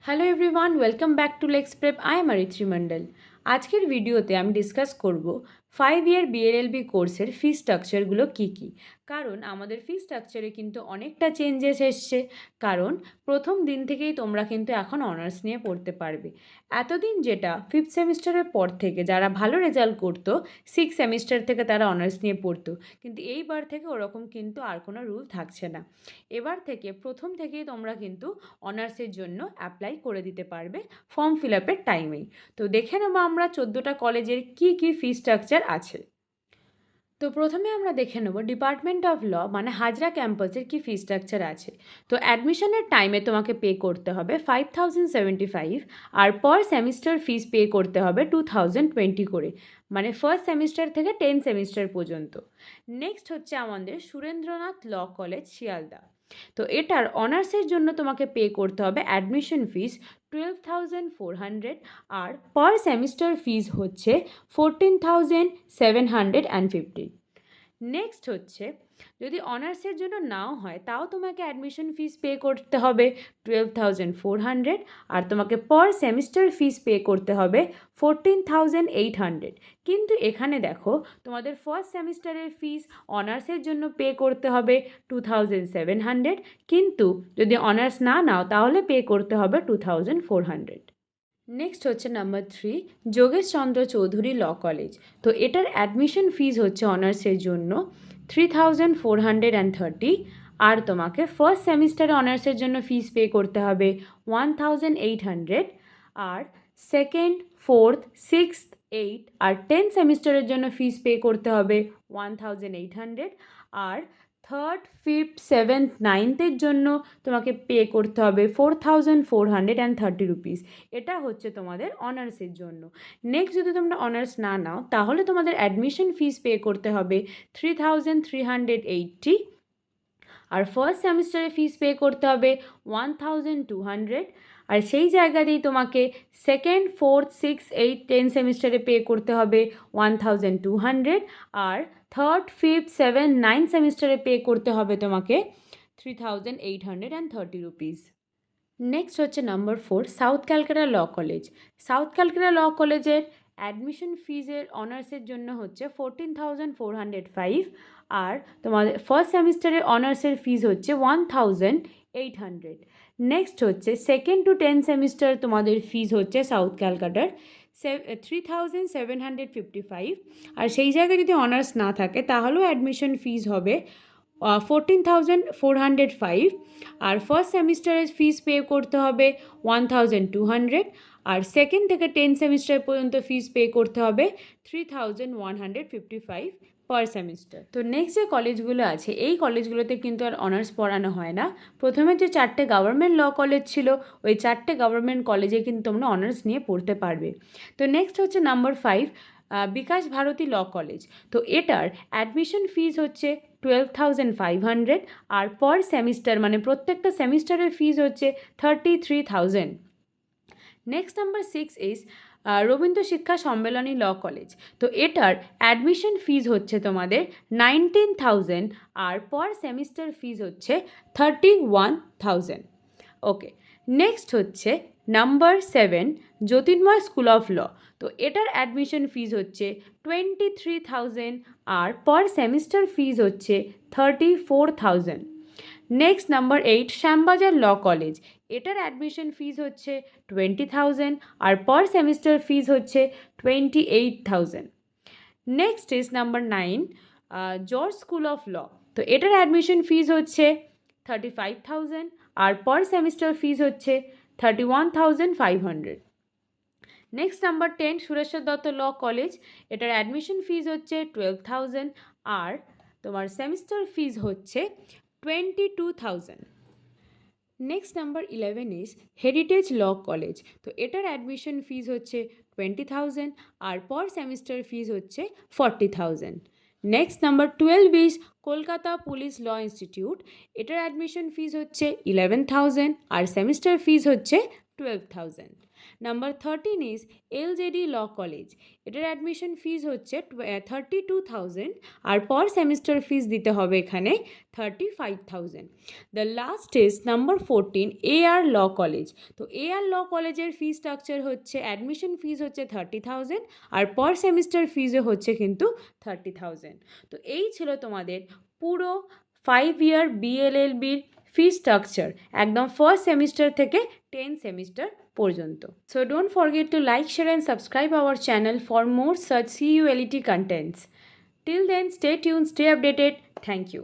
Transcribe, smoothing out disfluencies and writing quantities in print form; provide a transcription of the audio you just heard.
Hello everyone, welcome back to Lex Prep. I am Aritri Mondal. আজকের ভিডিওতে আমি ডিসকাস করব 5 ইয়ার বিএলএলবি কোর্সের ফি স্ট্রাকচারগুলো কী কী। কারণ আমাদের ফি স্ট্রাকচারে কিন্তু অনেকটা চেঞ্জেস এসছে। কারণ প্রথম দিন থেকেই তোমরা কিন্তু এখন অনার্স নিয়ে পড়তে পারবে। এতদিন যেটা ফিফথ সেমিস্টারের পর থেকে যারা ভালো রেজাল্ট করতো, সিক্স সেমিস্টার থেকে তারা অনার্স নিয়ে পড়তো, কিন্তু এইবার থেকে ওরকম কিন্তু আর কোনো রুল থাকছে না। এবার থেকে প্রথম থেকেই তোমরা কিন্তু অনার্সের জন্য অ্যাপ্লাই করে দিতে পারবে ফর্ম ফিল আপের টাইমেই। তো দেখে নেবো আমরা 14টা কলেজের কী কী ফি স্ট্রাকচার আছে। তো প্রথমে আমরা দেখে নেব ডিপার্টমেন্ট অফ ল মানে হাজরা ক্যাম্পাসের কি ফি স্ট্রাকচার আছে। তো অ্যাডমিশনের টাইমে তোমাকে পে করতে হবে 5075, আর পার সেমিস্টার ফিস পে করতে হবে 2020 করে, মানে ফার্স্ট সেমিস্টার থেকে 10 সেমিস্টার পর্যন্ত। নেক্সট হচ্ছে আমাদের সুরেন্দ্রনাথ ল কলেজ শিয়ালদা। তো এটার অনার্সের জন্য তোমাকে পে করতে হবে অ্যাডমিশন ফিস 12,400, আর পার সেমিস্টার ফিস হচ্ছে 14,750। নেক্সট হচ্ছে যদি অনার্সের জন্য নাও হয় তাও তোমাকে অ্যাডমিশন ফিস পে করতে হবে 12,400, আর তোমাকে পার সেমিস্টার ফিস পে করতে হবে 14,800। কিন্তু এখানে দেখো তোমাদের ফার্স্ট সেমিস্টারের ফিস অনার্সের জন্য পে করতে হবে 2,700, কিন্তু যদি অনার্স না নাও তাহলে পে করতে হবে 2,400। নেক্সট হচ্ছে নাম্বার 3, যোগেশ চন্দ্র চৌধুরী ল কলেজ। তো এটার অ্যাডমিশন ফিজ হচ্ছে অনার্সের জন্য 3,430, আর তোমাকে ফার্স্ট সেমিস্টারে অনার্সের জন্য ফিস পে করতে হবে 1,800, আর সেকেন্ড, ফোর্থ, সিক্সথ, এইট আর 10 সেমিস্টারের জন্য ফিস পে করতে হবে 1,800, আর থার্ড, ফিফথ, সেভেন্থ, নাইনথের জন্য তোমাকে পে করতে হবে 4,430 রুপিস। এটা হচ্ছে তোমাদের অনার্সের জন্য। নেক্সট যদি তোমরা অনার্স না নাও তাহলে তোমাদের অ্যাডমিশন ফিস পে করতে হবে 3,380, আর ফার্স্ট সেমিস্টারে ফিস পে করতে হবে 1,200, আর সেই জায়গাতেই তোমাকে সেকেন্ড, ফোর্থ, সিক্স, এইট, 10 সেমিস্টারে পে করতে হবে 1,200, আর থার্ড, ফিফথ, সেভেন, নাইন সেমিস্টারে পে করতে হবে তোমাকে 3,830 রুপিস। নেক্সট হচ্ছে number 4, south Calcutta law college. South Calcutta law কলেজের অ্যাডমিশন ফিজের অনার্সের জন্য হচ্ছে 14,405, আর তোমাদের ফার্স্ট সেমিস্টারের অনার্সের ফিজ হচ্ছে 1,800। নেক্সট হচ্ছে সেকেন্ড টু 10 সেমিস্টার তোমাদের ফিজ হচ্ছে সাউথ ক্যালকাটার 3,755, আর সেই জায়গায় যদি অনার্স না থাকে তাহলেও অ্যাডমিশন ফিজ হবে 14,405, আর ফার্স্ট সেমিস্টারের ফিস পে করতে হবে 1,200, আর সেকেন্ড থেকে 10 সেমিস্টার পর্যন্ত ফিস পে করতে হবে 3,155 পার সেমিস্টার। তো নেক্সট যে কলেজগুলো আছে এই কলেজগুলোতে কিন্তু আর অনার্স পড়ানো হয় না। প্রথমে যে 4টে গভর্নমেন্ট ল কলেজ ছিল ওই 4টে গভর্নমেন্ট কলেজে কিন্তু তোমরা অনার্স নিয়ে পড়তে পারবে। তো নেক্সট হচ্ছে নাম্বার 5, বিকাশ ভারতী ল কলেজ। তো এটার অ্যাডমিশন ফিজ হচ্ছে 12,500, আর পার সেমিস্টার মানে প্রত্যেকটা সেমিস্টারের ফিজ হচ্ছে 33,000। নেক্সট নাম্বার 6 ইজ রবীন্দ্র শিক্ষা সম্মেলনী ল কলেজ। তো এটার অ্যাডমিশন ফিজ হচ্ছে তোমাদের 19,000, আর পার সেমিস্টার ফিজ হচ্ছে 31,000। ওকে, নেক্সট হচ্ছে number 7, Jyotirmoy school of law. তো এটার অ্যাডমিশন ফিজ হচ্ছে 23,000, আর পার সেমিস্টার ফিজ হচ্ছে 34,000। Next number 8, Shyambazar law college. এটার অ্যাডমিশন ফিজ হচ্ছে 20,000, আর পার সেমিস্টার ফিজ হচ্ছে 28,000। Next is number 9, George school of law. তো এটার অ্যাডমিশন ফিজ হচ্ছে 35,000, আর পার সেমিস্টার ফিজ হচ্ছে 31,500। Next number 10, Sureshwar Dutta law college. এটার অ্যাডমিশন ফিজ হচ্ছে 12,000, আর তোমার সেমিস্টার ফিজ হচ্ছে 22,000। Next number 11 is Heritage law college. তো এটার অ্যাডমিশন ফিজ হচ্ছে 20,000, আর পার সেমিস্টার ফিজ হচ্ছে 40,000। Next number 12 is Kolkata police law institute. এটার অ্যাডমিশন ফিজ হচ্ছে 11,000, আর সেমিস্টার ফিজ হচ্ছে 12,000। Number 13 is LJD law college. এটার অ্যাডমিশন ফিজ হচ্ছে 32,000 আর পার সেমিস্টার ফিজ দিতে হবে এখানে 35,000। The last is number 14 AR law college. তো এআর ল কলেজের ফি স্ট্রাকচার হচ্ছে অ্যাডমিশন ফিজ হচ্ছে 30,000 আর পার সেমিস্টার ফিজও হচ্ছে কিন্তু 30,000। তো এই ছিল তোমাদের পুরো 5 ইয়ার বিএলএলবির ফি স্ট্রাকচার, একদম ফার্স্ট সেমিস্টার থেকে 10 সেমিস্টার পর্যন্ত। So don't forget to like, share and subscribe our channel for more such CULT contents. Till then, stay tuned, stay updated. Thank you.